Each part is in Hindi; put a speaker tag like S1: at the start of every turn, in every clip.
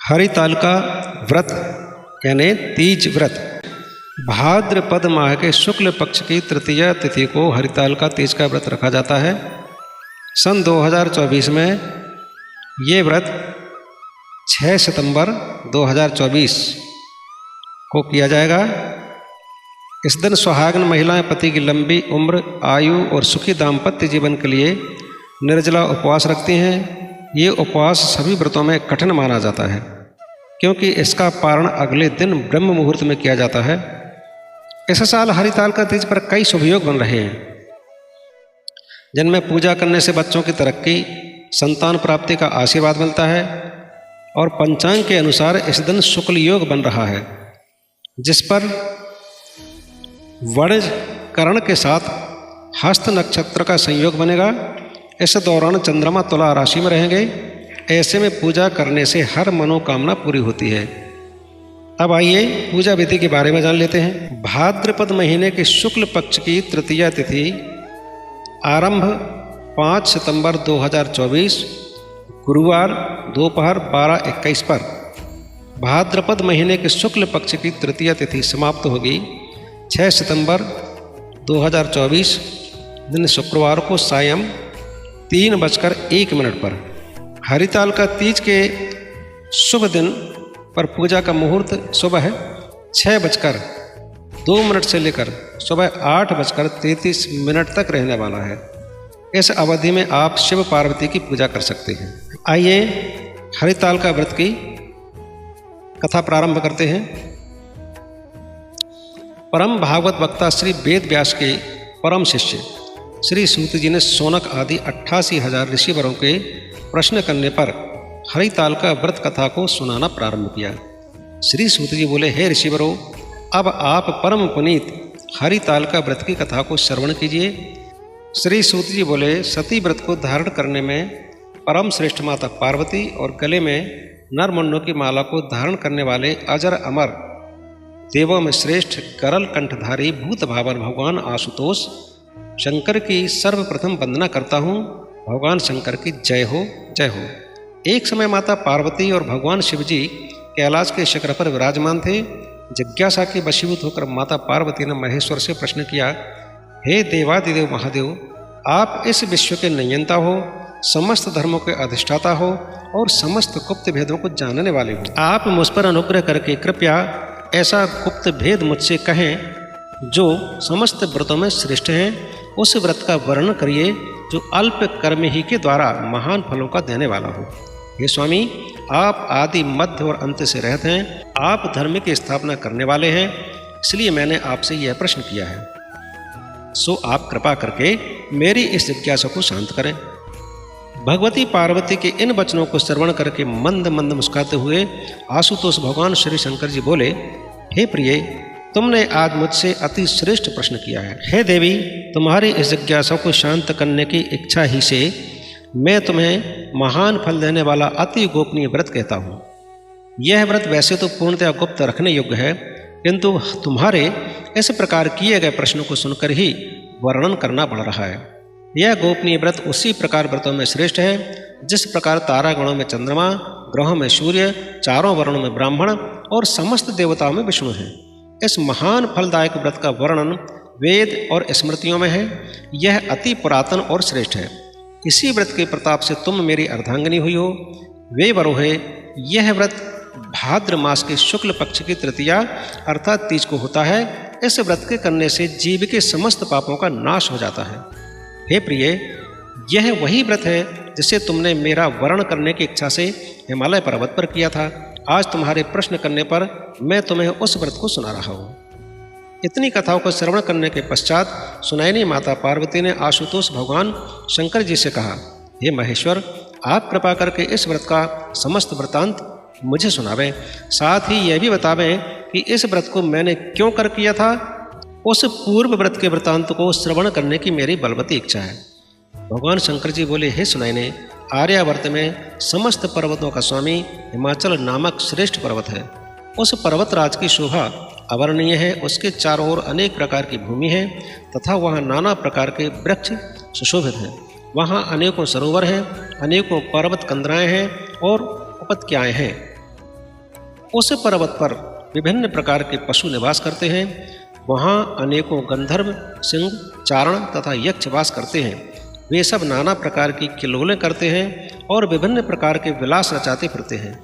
S1: हरितालिका व्रत यानी तीज व्रत भाद्रपद माह के शुक्ल पक्ष की तृतीया तिथि को हरितालिका तीज का व्रत रखा जाता है। सन 2024 में ये व्रत 6 सितंबर 2024 को किया जाएगा। इस दिन सुहागन महिलाएं पति की लंबी उम्र, आयु और सुखी दाम्पत्य जीवन के लिए निर्जला उपवास रखती हैं। ये उपवास सभी व्रतों में कठिन माना जाता है क्योंकि इसका पारण अगले दिन ब्रह्म मुहूर्त में किया जाता है। इस साल हरितालिका तीज पर कई शुभयोग बन रहे हैं जिनमें पूजा करने से बच्चों की तरक्की, संतान प्राप्ति का आशीर्वाद मिलता है और पंचांग के अनुसार इस दिन शुक्ल योग बन रहा है जिस पर वण करण के साथ हस्त नक्षत्र का संयोग बनेगा। इस दौरान चंद्रमा तुला राशि में रहेंगे। ऐसे में पूजा करने से हर मनोकामना पूरी होती है। अब आइए पूजा विधि के बारे में जान लेते हैं। भाद्रपद महीने के शुक्ल पक्ष की तृतीया तिथि आरंभ 5 सितंबर 2024 गुरुवार दोपहर 12:21 पर। भाद्रपद महीने के शुक्ल पक्ष की तृतीया तिथि समाप्त होगी 6 सितंबर 2024 दिन शुक्रवार को सायं 3:01 पर। हरितालिका तीज के शुभ दिन पर पूजा का मुहूर्त सुबह 6:02 से लेकर सुबह 8:33 तक रहने वाला है। इस अवधि में आप शिव पार्वती की पूजा कर सकते हैं। आइए हरितालिका व्रत की कथा प्रारंभ करते हैं। परम भागवत वक्ता श्री वेद व्यास के परम शिष्य श्री सूत जी ने शौनक आदि 88,000 ऋषिवरों के प्रश्न करने पर हरितालिका व्रत कथा को सुनाना प्रारंभ किया। श्री सूत जी बोले, हे ऋषिवरों, अब आप परम पुनीत हरितालिका व्रत की कथा को श्रवण कीजिए। श्री सूत जी बोले, सती व्रत को धारण करने में परम श्रेष्ठ माता पार्वती और गले में नरमुंडों की माला को धारण करने वाले अजर अमर देवों में श्रेष्ठ गरल कंठधारी भूत भावन भगवान आशुतोष शंकर की सर्वप्रथम वंदना करता हूँ। भगवान शंकर की जय हो, जय हो। एक समय माता पार्वती और भगवान शिवजी कैलाश के शिखर पर विराजमान थे। जिज्ञासा के वशीभूत होकर माता पार्वती ने महेश्वर से प्रश्न किया, हे देवादिदेव महादेव, आप इस विश्व के नियंता हो, समस्त धर्मों के अधिष्ठाता हो और समस्त गुप्त भेदों को जानने वाले हो। आप मुझ पर अनुग्रह करके कृपया ऐसा गुप्त भेद मुझसे कहें जो समस्त व्रतों में श्रेष्ठ है। उस व्रत का वर्णन करिए जो अल्प कर्म ही के द्वारा महान फलों का देने वाला हो। हे स्वामी, आप आदि मध्य और अंत से रहत हैं। आप धर्म की स्थापना करने वाले हैं, इसलिए मैंने आपसे यह प्रश्न किया है। सो आप कृपा करके मेरी इस जिज्ञासा को शांत करें। भगवती पार्वती के इन वचनों को श्रवण करके मंद मंद मुस्कुराते हुए आशुतोष भगवान श्री शंकर जी बोले, हे प्रिय, तुमने आज मुझसे अति श्रेष्ठ प्रश्न किया है। हे देवी, तुम्हारी इस जिज्ञासा को शांत करने की इच्छा ही से मैं तुम्हें महान फल देने वाला अति गोपनीय व्रत कहता हूँ। यह व्रत वैसे तो पूर्णतया गुप्त रखने योग्य है, किंतु तुम्हारे इस प्रकार किए गए प्रश्नों को सुनकर ही वर्णन करना पड़ रहा है। यह गोपनीय व्रत उसी प्रकार व्रतों में श्रेष्ठ है जिस प्रकार तारागणों में चंद्रमा, ग्रहों में सूर्य, चारों वर्णों में ब्राह्मण और समस्त देवताओं में विष्णु है। इस महान फलदायक व्रत का वर्णन वेद और स्मृतियों में है। यह अति पुरातन और श्रेष्ठ है। इसी व्रत के प्रताप से तुम मेरी अर्धांगिनी हुई हो। वे वरोहे, यह व्रत भाद्र मास के शुक्ल पक्ष की तृतीया अर्थात तीज को होता है। इस व्रत के करने से जीव के समस्त पापों का नाश हो जाता है। हे प्रिय, यह वही व्रत है जिसे तुमने मेरा वर्ण करने की इच्छा से हिमालय पर्वत पर किया था। आज तुम्हारे प्रश्न करने पर मैं तुम्हें उस व्रत को सुना रहा हूँ। इतनी कथाओं को श्रवण करने के पश्चात सुनैनी माता पार्वती ने आशुतोष भगवान शंकर जी से कहा, हे महेश्वर, आप कृपा करके इस व्रत का समस्त वृतांत मुझे सुनावें। साथ ही यह भी बतावें कि इस व्रत को मैंने क्यों कर किया था। उस पूर्व व्रत के वृतांत को श्रवण करने की मेरी बलवती इच्छा है। भगवान शंकर जी बोले, हे सुनैने, आर्यावर्त में समस्त पर्वतों का स्वामी हिमाचल नामक श्रेष्ठ पर्वत है। उस पर्वतराज की शोभा अवर्णनीय है। उसके चारों ओर अनेक प्रकार की भूमि है तथा वहाँ नाना प्रकार के वृक्ष सुशोभित हैं। वहाँ अनेकों सरोवर हैं, अनेकों पर्वत कंदराएँ हैं और उपत्यकाएँ हैं। उस पर्वत पर विभिन्न प्रकार के पशु निवास करते हैं। वहाँ अनेकों गंधर्व, सिंह, चारण तथा यक्ष वास करते हैं। वे सब नाना प्रकार की किल्लोलें करते हैं और विभिन्न प्रकार के विलास रचाते फिरते हैं।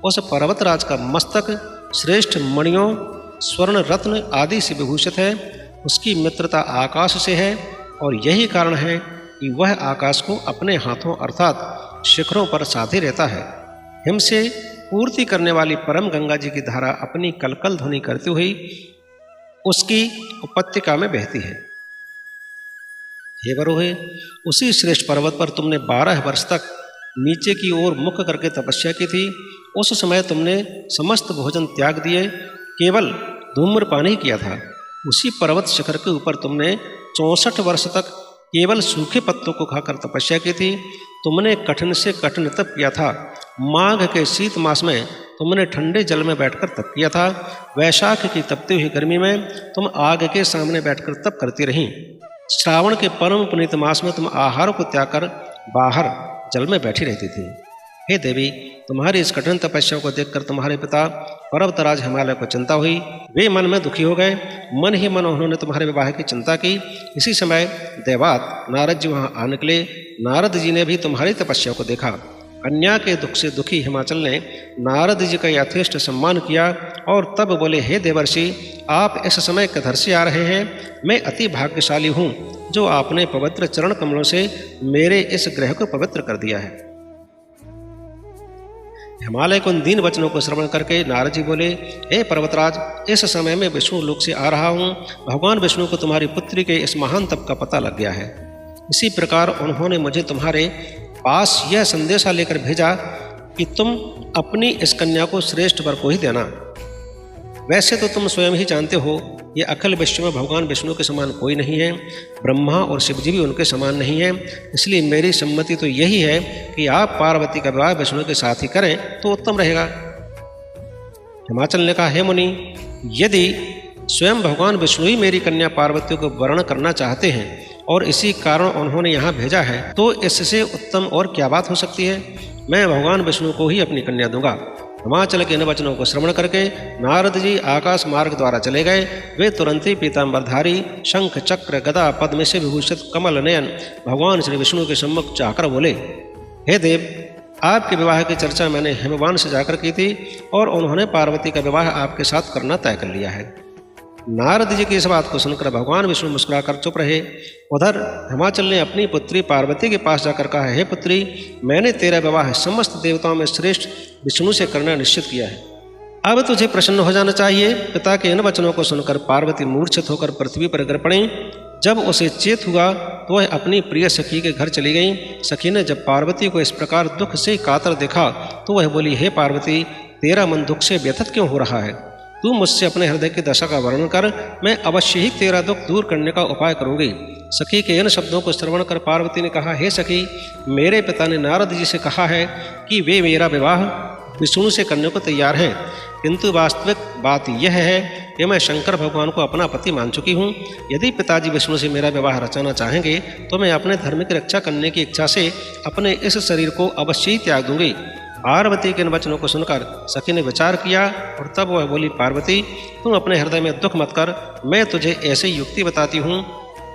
S1: उस पर्वतराज का मस्तक श्रेष्ठ मणियों, स्वर्ण, रत्न आदि से विभूषित है। उसकी मित्रता आकाश से है और यही कारण है कि वह आकाश को अपने हाथों अर्थात शिखरों पर साधे रहता है। हिम से पूर्ति करने वाली परम गंगा जी की धारा अपनी कलकल ध्वनि करती हुई उसकी उपत्यका में बहती है। हे वरोहे, उसी श्रेष्ठ पर्वत पर तुमने 12 वर्ष तक नीचे की ओर मुख करके तपस्या की थी। उस समय तुमने समस्त भोजन त्याग दिए, केवल धूम्रपान ही किया था। उसी पर्वत शिखर के ऊपर तुमने 64 वर्ष तक केवल सूखे पत्तों को खाकर तपस्या की थी। तुमने कठिन से कठिन तप किया था। माघ के शीत मास में तुमने ठंडे जल में बैठकर तप किया था। वैशाख की तपती हुई गर्मी में तुम आग के सामने बैठकर तप करती रहीं। श्रावण के परम पुनीत मास में तुम आहार को त्याग कर बाहर जल में बैठी रहती थी। हे देवी, तुम्हारी इस कठिन तपस्या को देखकर तुम्हारे पिता पर्वतराज हिमालय को चिंता हुई। वे मन में दुखी हो गए। मन ही मन उन्होंने तुम्हारे विवाह की चिंता की। इसी समय देवात नारद जी वहाँ आ निकले। नारद जी ने भी तुम्हारी तपस्या को देखा। कन्या के दुख से दुखी हिमाचल ने नारद जी का यथेष्ट सम्मान किया और तब बोले, हे देवर्षि, आप इस समय किधर से आ रहे हैं? मैं अति भाग्यशाली हूँ जो आपने पवित्र चरण कमलों से मेरे इस ग्रह को पवित्र कर दिया है। हिमालय को उन दीन वचनों को श्रवण करके नारद जी बोले, हे पर्वतराज, इस समय में विष्णु लोक से आ रहा हूँ। भगवान विष्णु को तुम्हारी पुत्री के इस महान तप का पता लग गया है। इसी प्रकार उन्होंने मुझे तुम्हारे पास यह संदेशा लेकर भेजा कि तुम अपनी इस कन्या को श्रेष्ठ वर को ही देना। वैसे तो तुम स्वयं ही जानते हो, ये अखिल विश्व में भगवान विष्णु के समान कोई नहीं है। ब्रह्मा और शिव जी भी उनके समान नहीं है। इसलिए मेरी सम्मति तो यही है कि आप पार्वती का विवाह विष्णु के साथ ही करें तो उत्तम रहेगा। हिमाचल ने कहा, हे मुनि, यदि स्वयं भगवान विष्णु ही मेरी कन्या पार्वती को वर्ण करना चाहते हैं और इसी कारण उन्होंने यहाँ भेजा है, तो इससे उत्तम और क्या बात हो सकती है। मैं भगवान विष्णु को ही अपनी कन्या दूंगा। हिमाचल के इन वचनों को श्रवण करके नारद जी आकाश मार्ग द्वारा चले गए। वे तुरंत ही पीताम्बरधारी, शंख, चक्र, गदा, पद्म से विभूषित कमल नयन भगवान श्री विष्णु के सम्मुख जाकर बोले, हे देव, आपके विवाह की चर्चा मैंने हिमवान से जाकर की थी और उन्होंने पार्वती का विवाह आपके साथ करना तय कर लिया है। नारद जी की इस बात को सुनकर भगवान विष्णु मुस्कुराकर चुप रहे। उधर हिमाचल ने अपनी पुत्री पार्वती के पास जाकर कहा, हे पुत्री, मैंने तेरा विवाह समस्त देवताओं में श्रेष्ठ विष्णु से करना निश्चित किया है। अब तुझे प्रसन्न हो जाना चाहिए। पिता के इन वचनों को सुनकर पार्वती मूर्छित होकर पृथ्वी पर गिर पड़ी। जब उसे चेत हुआ तो वह अपनी प्रिय सखी के घर चली गई। सखी ने जब पार्वती को इस प्रकार दुख से कातर देखा तो वह बोली, हे पार्वती, तेरा मन दुख से व्यथित क्यों हो रहा है? तू मुझसे अपने हृदय की दशा का वर्णन कर, मैं अवश्य ही तेरा दुख दूर करने का उपाय करूंगी। सखी के इन शब्दों को श्रवण कर पार्वती ने कहा, हे सखी, मेरे पिता ने नारद जी से कहा है कि वे मेरा विवाह विष्णु से करने को तैयार हैं, किंतु वास्तविक बात यह है कि मैं शंकर भगवान को अपना पति मान चुकी हूँ। यदि पिताजी विष्णु से मेरा विवाह रचाना चाहेंगे तो मैं अपने धर्म की रक्षा करने की इच्छा से अपने इस शरीर को अवश्य ही त्याग दूंगी। पार्वती के इन वचनों को सुनकर सखी ने विचार किया और तब वह बोली, पार्वती, तुम अपने हृदय में दुख मत कर। मैं तुझे ऐसी युक्ति बताती हूँ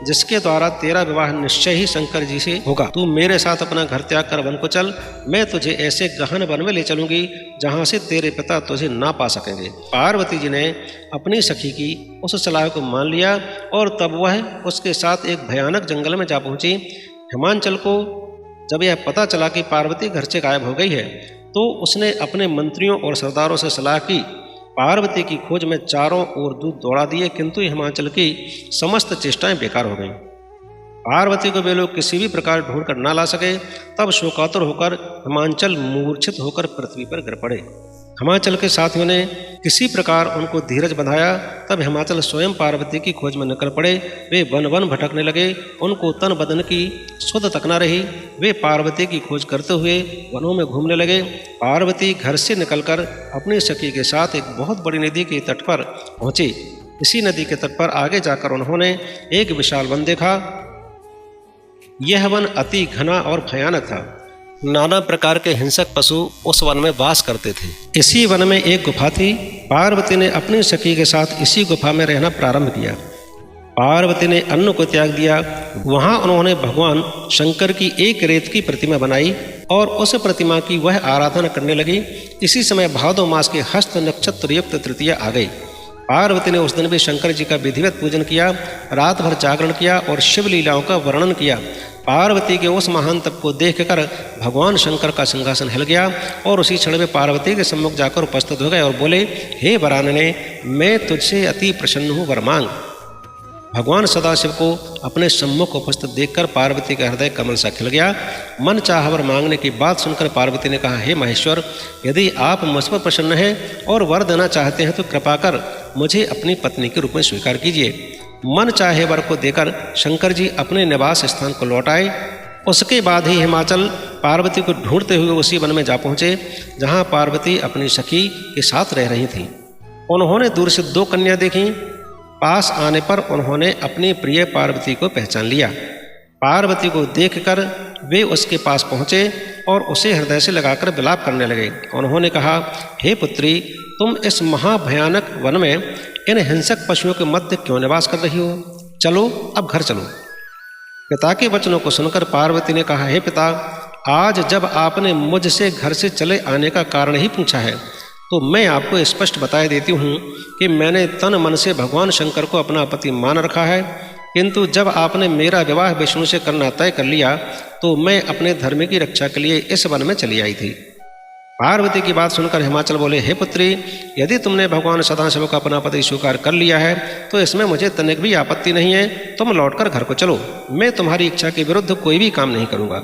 S1: जिसके द्वारा तेरा विवाह निश्चय ही शंकर जी से होगा। तू मेरे साथ अपना घर त्याग कर वन को चल। मैं तुझे ऐसे गहन वन में ले चलूंगी जहाँ से तेरे पिता तुझे ना पा सकेंगे। पार्वती जी ने अपनी सखी की उस सलाह को मान लिया और तब वह उसके साथ एक भयानक जंगल में जा पहुंची। हिमाचल को जब यह पता चला कि पार्वती घर से गायब हो गई है तो उसने अपने मंत्रियों और सरदारों से सलाह की। पार्वती की खोज में चारों ओर दूत दौड़ा दिए, किंतु हिमाचल की समस्त चेष्टाएं बेकार हो गईं। पार्वती को वे लोग किसी भी प्रकार ढूंढ कर ना ला सके। तब शोकातुर होकर हिमाचल मूर्छित होकर पृथ्वी पर गिर पड़े। हिमाचल के साथियों ने किसी प्रकार उनको धीरज बंधाया। तब हिमाचल स्वयं पार्वती की खोज में निकल पड़े। वे वन वन भटकने लगे, उनको तन बदन की सुध तक न रही। वे पार्वती की खोज करते हुए वनों में घूमने लगे। पार्वती घर से निकलकर अपनी सखी के साथ एक बहुत बड़ी नदी के तट पर पहुंची। इसी नदी के तट पर आगे जाकर उन्होंने एक विशाल वन देखा। यह वन अति घना और भयानक था। नाना प्रकार के हिंसक पशु उस वन में वास करते थे। इसी वन में एक गुफा थी। पार्वती ने अपनी सखी के साथ इसी गुफा में रहना प्रारंभ किया। पार्वती ने अन्न को त्याग दिया। वहां उन्होंने भगवान शंकर की एक रेत की प्रतिमा बनाई और उस प्रतिमा की वह आराधना करने लगी। इसी समय भादो मास के हस्त नक्षत्र युक्त तृतीया आ गई। पार्वती ने उस दिन भी शंकर जी का विधिवत पूजन किया, रात भर जागरण किया और शिव लीलाओं का वर्णन किया। पार्वती के उस महान तप को देखकर भगवान शंकर का सिंहासन हिल गया और उसी क्षण में पार्वती के सम्मुख जाकर उपस्थित हो गए और बोले, हे वरानने, मैं तुझसे अति प्रसन्न हूँ, वर मांग। भगवान सदाशिव को अपने सम्मुख उपस्थित देखकर पार्वती का हृदय कमल सा खिल गया। मन चाह वर मांगने की बात सुनकर पार्वती ने कहा, हे महेश्वर, यदि आप मुझ पर प्रसन्न हैं और वर देना चाहते हैं तो कृपा कर मुझे अपनी पत्नी के रूप में स्वीकार कीजिए। मन चाहे वर को देकर शंकर जी अपने निवास स्थान को लौट आए। उसके बाद ही हिमाचल पार्वती को ढूंढते हुए उसी वन में जा पहुँचे जहाँ पार्वती अपनी सखी के साथ रह रही थी। उन्होंने दूर से 2 कन्या देखी। पास आने पर उन्होंने अपनी प्रिय पार्वती को पहचान लिया। पार्वती को देखकर वे उसके पास पहुँचे और उसे हृदय से लगाकर विलाप करने लगे। उन्होंने कहा, हे पुत्री, तुम इस महाभयानक वन में इन हिंसक पशुओं के मध्य क्यों निवास कर रही हो? चलो, अब घर चलो। पिता के वचनों को सुनकर पार्वती ने कहा, हे पिता, आज जब आपने मुझसे घर से चले आने का कारण ही पूछा है तो मैं आपको स्पष्ट बता देती हूँ कि मैंने तन मन से भगवान शंकर को अपना पति मान रखा है, किंतु जब आपने मेरा विवाह विष्णु से करना तय कर लिया तो मैं अपने धर्म की रक्षा के लिए इस वन में चली आई थी। पार्वती की बात सुनकर हिमाचल बोले, हे पुत्री, यदि तुमने भगवान सदाशिव का अपना पति स्वीकार कर लिया है तो इसमें मुझे तनिक भी आपत्ति नहीं है। तुम लौटकर घर को चलो, मैं तुम्हारी इच्छा के विरुद्ध कोई भी काम नहीं करूँगा।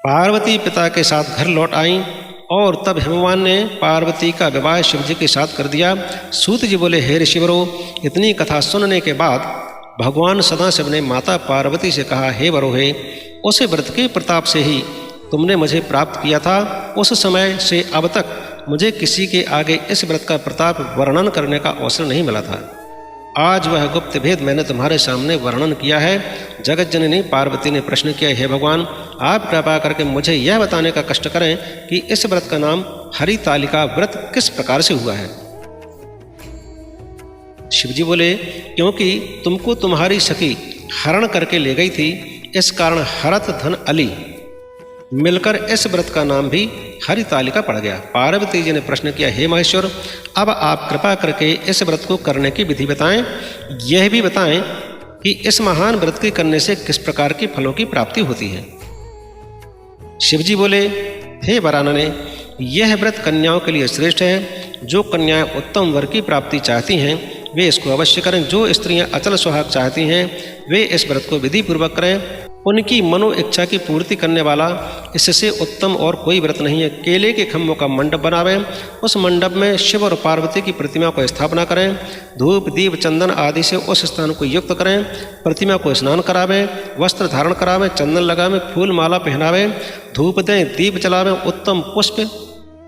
S1: पार्वती पिता के साथ घर लौट आई और तब हिमवान ने पार्वती का विवाह शिव जी के साथ कर दिया। सूत जी बोले, हे ऋषिवरों, इतनी कथा सुनने के बाद भगवान सदाशिव ने माता पार्वती से कहा, हे वरोहे, उस व्रत के प्रताप से ही तुमने मुझे प्राप्त किया था। उस समय से अब तक मुझे किसी के आगे इस व्रत का प्रताप वर्णन करने का अवसर नहीं मिला था। आज वह गुप्त भेद मैंने तुम्हारे सामने वर्णन किया है। जगत जननी पार्वती ने प्रश्न किया, हे भगवान, आप कृपा करके मुझे यह बताने का कष्ट करें कि इस व्रत का नाम हरितालिका व्रत किस प्रकार से हुआ है। शिवजी बोले, क्योंकि तुमको तुम्हारी सखी हरण करके ले गई थी, इस कारण हरत धन अली मिलकर इस व्रत का नाम भी हरितालिका पड़ गया। पार्वती जी ने प्रश्न किया, हे महेश्वर, अब आप कृपा करके इस व्रत को करने की विधि बताएं। यह भी बताएं कि इस महान व्रत के करने से किस प्रकार के फलों की प्राप्ति होती है। शिवजी बोले, हे वरानने, यह व्रत कन्याओं के लिए श्रेष्ठ है। जो कन्याएं उत्तम वर की प्राप्ति चाहती हैं वे इसको अवश्य करें। जो स्त्रियां अचल सुहाग चाहती हैं वे इस व्रत को विधि पूर्वक करें। उनकी मनो इच्छा की पूर्ति करने वाला इससे उत्तम और कोई व्रत नहीं है। केले के खम्भों का मंडप बनावें, उस मंडप में शिव और पार्वती की प्रतिमा को स्थापना करें, धूप दीप चंदन आदि से उस स्थान को युक्त करें, प्रतिमा को स्नान करावें, वस्त्र धारण करावें, चंदन लगावें, फूल माला पहनावें, धूप दें, दीप जलावें, उत्तम पुष्प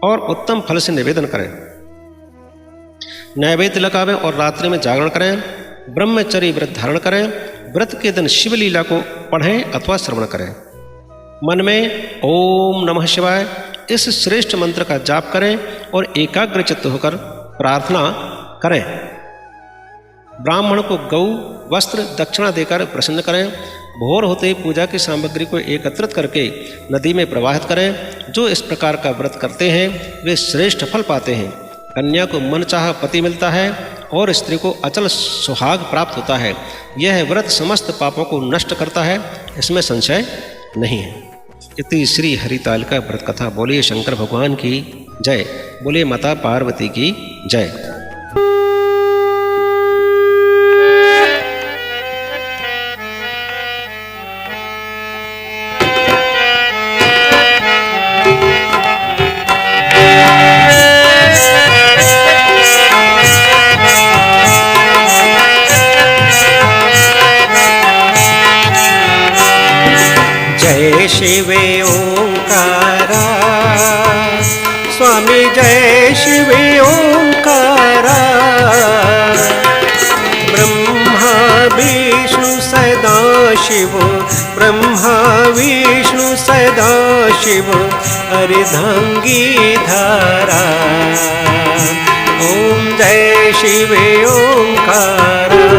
S1: और उत्तम फल से निवेदन करें, नैवेद्य लगावें और रात्रि में जागरण करें, ब्रह्मचर्य व्रत धारण करें, व्रत के दिन शिवलीला को पढ़ें अथवा श्रवण करें। मन में ओम नमः शिवाय इस श्रेष्ठ मंत्र का जाप करें और एकाग्र चित्त होकर प्रार्थना करें। ब्राह्मण को गौ वस्त्र दक्षिणा देकर प्रसन्न करें। भोर होते ही पूजा की सामग्री को एकत्रित करके नदी में प्रवाहित करें। जो इस प्रकार का व्रत करते हैं वे श्रेष्ठ फल पाते हैं। कन्या को मनचाहा पति मिलता है और स्त्री को अचल सुहाग प्राप्त होता है। यह व्रत समस्त पापों को नष्ट करता है, इसमें संशय नहीं है। इति श्री हरितालिका व्रत कथा। बोलिए शंकर भगवान की जय, बोलिए माता पार्वती की जय।
S2: जय शिवे ओंकारा स्वामी, जय शिवे ओंकारा। ब्रह्मा विष्णु सदा शिव, ब्रह्मा विष्णु शिव अर्धांगी धारा। ओम जय शिव ओंकारा।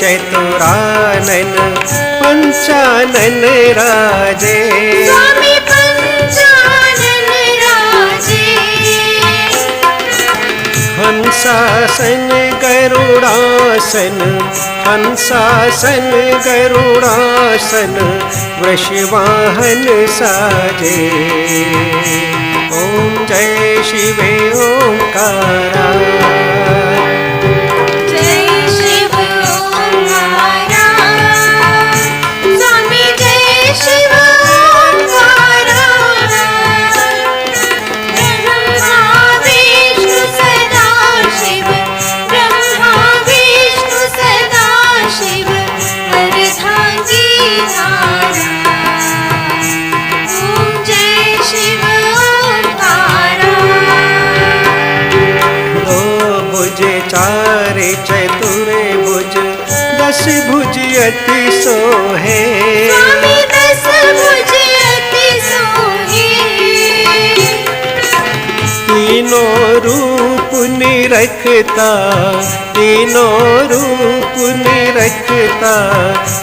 S2: चतुरानन पंचानन राजे।
S3: स्वामी पंचानन राजे।
S2: हंसासन गरुड़ासन, हंसासन गरुड़ासन वृषवाहन साजे। ओम जय शिव ओंकारा। चतुरे भुज दस भुज अति सोहे।
S3: स्वामी दस भुज अति सोहे।
S2: तीनों रूप निरखता, तीनों रूप निरखता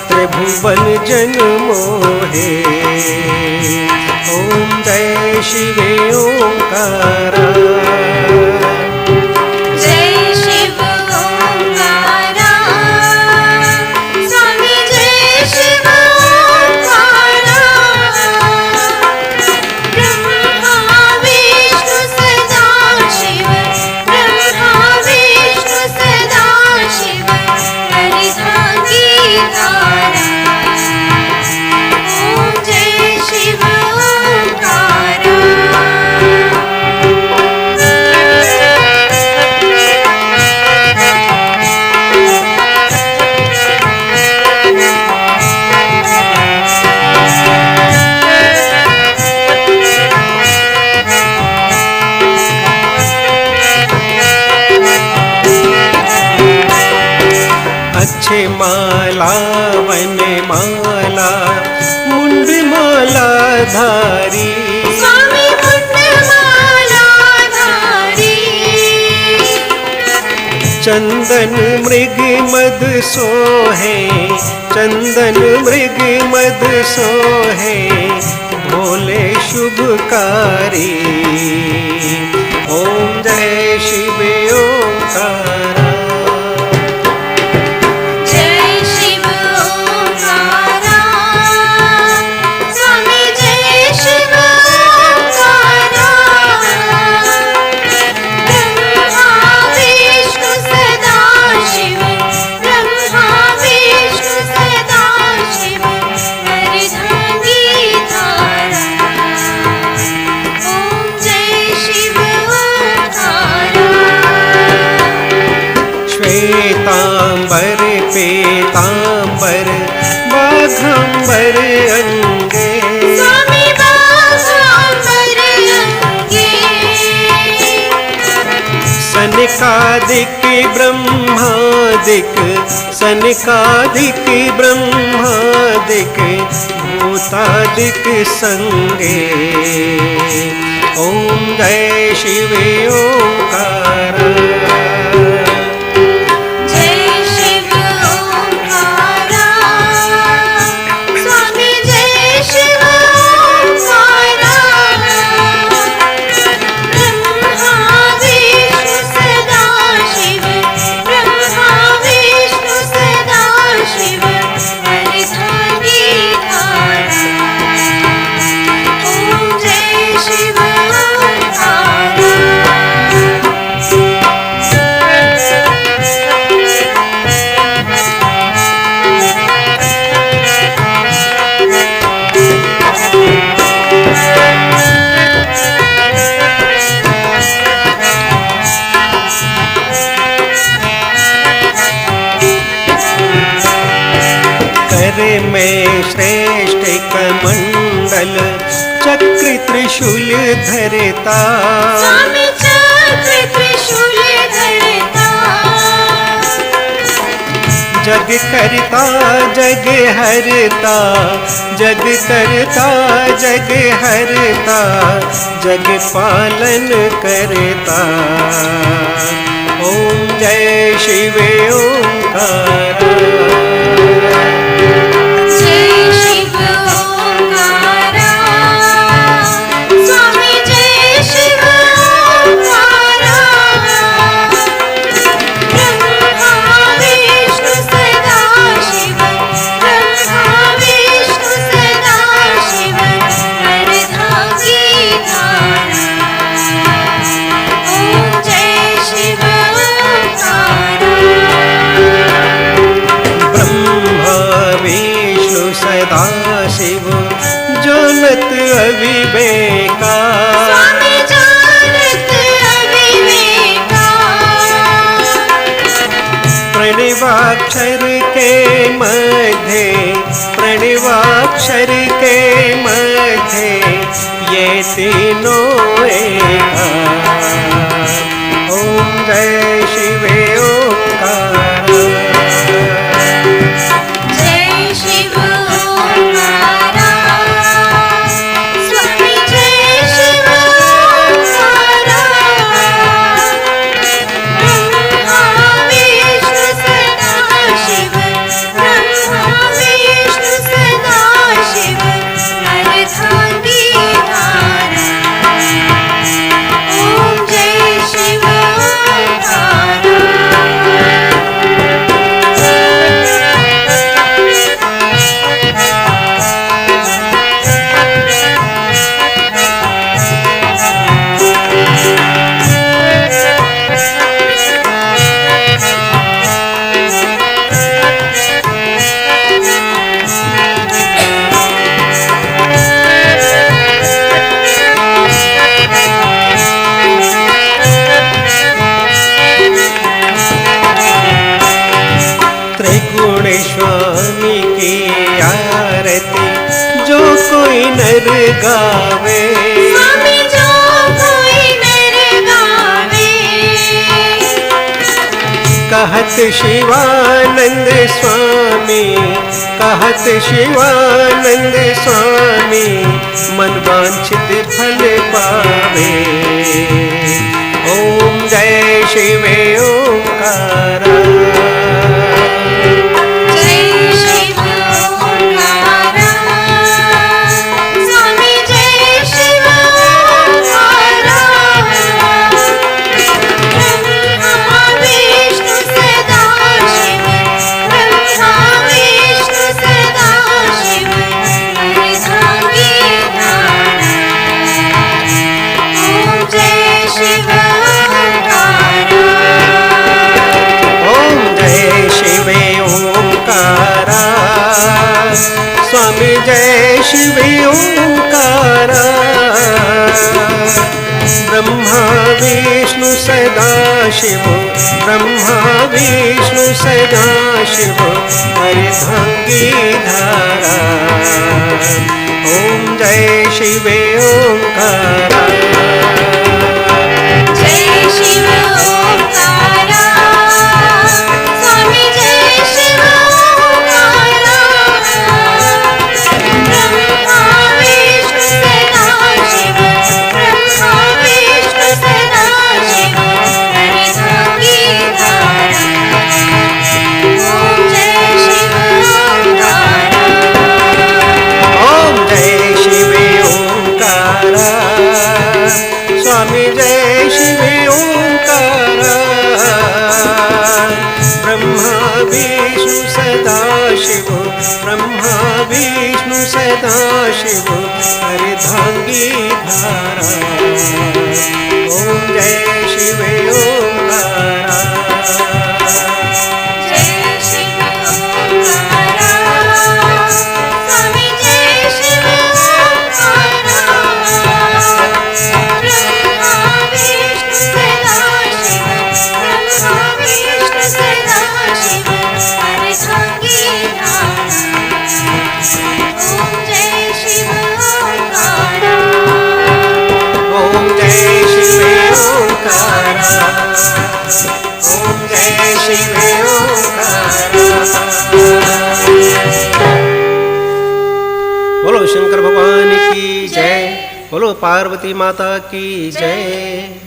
S2: त्रिभुवन जन मोहे। ओम जय शिव ओंकारा। अच्छे माला वन माला मुंड माला धारी।
S3: स्वामी मुंड माला धारी।
S2: चंदन मृग मद सोहे, चंदन मृग मद सोहे भोले शुभकारी। ओम जय शिव ओंकारा। श्वेतांबर पीतांबर बाघंबर अंगे।
S3: स्वामी बाघंबर अंगे।
S2: सनकादिक ब्रह्मादिक, सनकादिक ब्रह्मादिक भूतादिक संगे। ओम जय शिव ओंकारा। त्रिशूल धरता,
S3: स्वामी चक्र त्रिशूल धरता,
S2: जग करता जग हरता, जग करता जग हरता, जग पालन करता। ओम जय शिव ओंकारा,
S3: जय शिव ओंकारा, स्वामी जय शिव ओंकारा, ब्रह्मा विष्णु सदा शिव, ब्रह्मा विष्णु सदा शिव, अर्धांगी धारा। ओम जय शिव ओंकारा,
S2: ब्रह्मा विष्णु सदा शिव, जानत अविवेका,
S3: स्वामी जानत अविवेका,
S2: प्रणवाक्षर के मध्य, प्रणवाक्षर के मध्य, ये तीनों एका। ओम जय शिव ओंकारा,
S3: जय शिव ओंकारा, स्वामी जय शिव ओंकारा, ब्रह्मा विष्णु सदा शिव, ब्रह्मा विष्णु सदा शिव, अर्धांगी धारा। ओम जय शिव
S2: त्रिगुण स्वामी की आरती जो कोई नर गावे,
S3: स्वामी जो कोई नर गावे,
S2: कहत शिवानंद स्वामी, कहत शिवानंद स्वामी, मन वांछित फल पावे। ओम जय शिव ओंकारा,
S3: जय शिव ओंकारा, स्वामी जय शिव ओंकारा, ब्रह्मा विष्णु सदा शिव, ब्रह्मा विष्णु सदा शिव, अर्धांगी धारा। ओम जय शिव ओंकारा,
S2: ओम जय शिव ओंकारा, स्वामी जय शिव ओंकारा, ब्रह्मा विष्णु सदा शिव, ब्रह्मा विष्णु सदा शिव, अर्धांगी धारा। ओम जय शिव ओंकारा,
S3: जय शिव ओंकारा, स्वामी जय शिव ओंकारा, ब्रह्मा विष्णु सदा शिव, ब्रह्मा विष्णु सदा शिव, अर्धांगी धारा। ओम जय शिव ओंकारा,
S2: ओम जय शिव ओंकारा, स्वामी जय शिव ओंकारा, ब्रह्मा विष्णु सदा शिव, ब्रह्मा विष्णु सदा शिव, अर्धांगी धारा। ओम जय शिव ओंकारा,
S3: जय शिव ओंकारा, स्वामी जय शिव ओंकारा, ब्रह्मा विष्णु सदा शिव, ब्रह्मा विष्णु सदा शिव, अर्धांगी धारा। ओम जय शिव ओंकारा।
S2: शंकर भगवान की जय, बोलो पार्वती माता की जय।